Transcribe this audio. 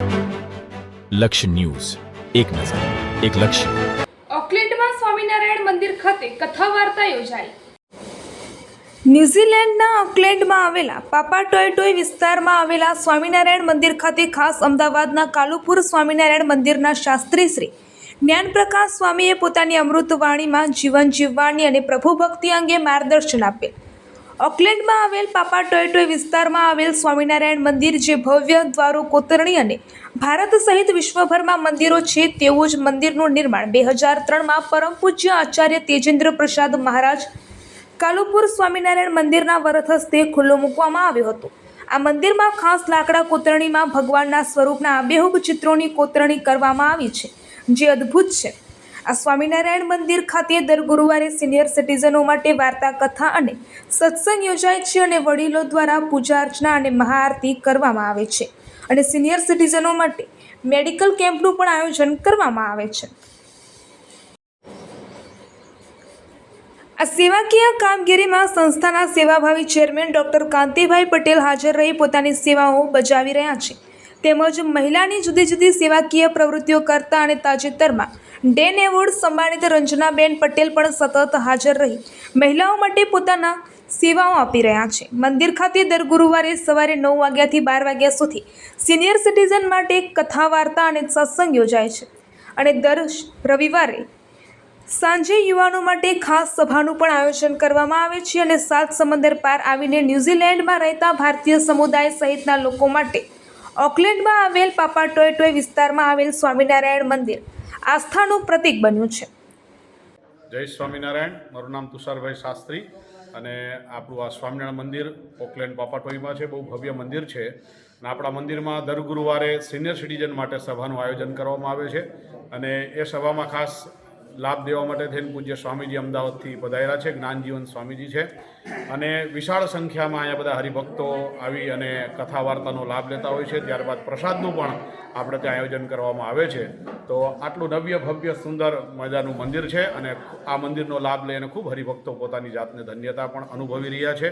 લક્ષ્ય ન્યૂઝ, એક નજર, એક લક્ષ્ય. ઓકલેન્ડમાં સ્વામિનારાયણ મંદિર ખાતે કથા વાર્તા યોજાઈ. ન્યૂઝીલેન્ડના ઓકલેન્ડમાં આવેલા પાપા ટોય ટોય વિસ્તારમાં આવેલા સ્વામિનારાયણ મંદિર ખાતે ખાસ અમદાવાદના કાલુપુર સ્વામિનારાયણ મંદિરના શાસ્ત્રી શ્રી જ્ઞાનપ્રકાશ સ્વામીએ પોતાની અમૃતવાણીમાં જીવન જીવવાની અને પ્રભુ ભક્તિ અંગે માર્ગદર્શન આપેલ. ઓકલેન્ડમાં આવેલ પાપા ટોય ટોય વિસ્તારમાં આવેલ સ્વામિનારાયણ મંદિર, જે ભવ્ય દ્વારો, કોતરણી અને ભારત સહિત વિશ્વભરમાં મંદિરો છે તેવું જ મંદિરનું નિર્માણ 2003માં પરમ પૂજ્ય આચાર્ય તેજેન્દ્ર પ્રસાદ મહારાજ કાલુપુર સ્વામિનારાયણ મંદિરના વરદ હસ્તે ખુલ્લું મૂકવામાં આવ્યું હતું. આ મંદિરમાં ખાસ લાકડા કોતરણીમાં ભગવાનના સ્વરૂપના આબેહૂબ ચિત્રોની કોતરણી કરવામાં આવી છે, જે અદ્ભુત છે. આ સ્વામિનારાયણ મંદિર ખાતે દર ગુરુવારે સિનિયર સિટીઝનો માટે વાર્તા, કથા અને સત્સંગ યોજાય છે અને વડીલો દ્વારા પૂજા અર્ચના અને મહાઆરતી કરવામાં આવે છે અને સિનિયર સિટીઝનો માટે મેડિકલ કેમ્પનું પણ આયોજન કરવામાં આવે છે. આ સેવાકીય કામગીરીમાં સંસ્થાના સેવાભાવી ચેરમેન ડૉક્ટર કાંતિભાઈ પટેલ હાજર રહી પોતાની સેવાઓ બજાવી રહ્યા છે, તેમજ મહિલાની જુદી જુદી સેવાકીય પ્રવૃત્તિઓ કરતા અને તાજેતરમાં ડેન એવોર્ડ સંમાનિત રંજનાબેન પટેલ પણ સતત હાજર રહી મહિલાઓ માટે પોતાના સેવાઓ આપી રહ્યા છે. મંદિર ખાતે દર ગુરુવારે સવારે 9 વાગ્યાથી 12 વાગ્યા સુધી સિનિયર સિટીઝન માટે કથા, વાર્તા અને સત્સંગ યોજાય છે અને દર રવિવારે સાંજે યુવાનો માટે ખાસ સભાનું પણ આયોજન કરવામાં આવે છે અને સાત સમંદર પાર આવીને ન્યૂઝીલેન્ડમાં રહેતા ભારતીય સમુદાય સહિતના લોકો માટે ઓકલેન્ડમાં આવેલ પાપા ટોય ટોય વિસ્તારમાં આવેલ સ્વામિનારાયણ મંદિર આસ્થાનું પ્રતીક બન્યું છે. જય સ્વામિનારાયણ. મારું નામ તુષારભાઈ શાસ્ત્રી અને આપણું આ સ્વામિનારાયણ મંદિર ઓકલેન્ડ પાપા ટોયમાં છે. બહુ ભવ્ય મંદિર છે અને આપણા મંદિરમાં દર ગુરુવારે સિનિયર સિટીઝન માટે સભાનું આયોજન કરવામાં આવે છે અને એ સભામાં ખાસ લાભ દેવા માટે થઈને પૂજ્ય સ્વામીજી અમદાવાદથી પધાર્યા છે. જ્ઞાનજીવન સ્વામીજી છે અને વિશાળ સંખ્યામાં અહીંયા બધા હરિભક્તો આવી અને કથા વાર્તાનો લાભ લેતા હોય છે. ત્યારબાદ પ્રસાદનું પણ આપણે ત્યાં આયોજન કરવામાં આવે છે. તો આટલું નવ્ય, ભવ્ય, સુંદર મજાનું મંદિર છે અને આ મંદિરનો લાભ લઈને ખૂબ હરિભક્તો પોતાની જાતને ધન્યતા પણ અનુભવી રહ્યા છે.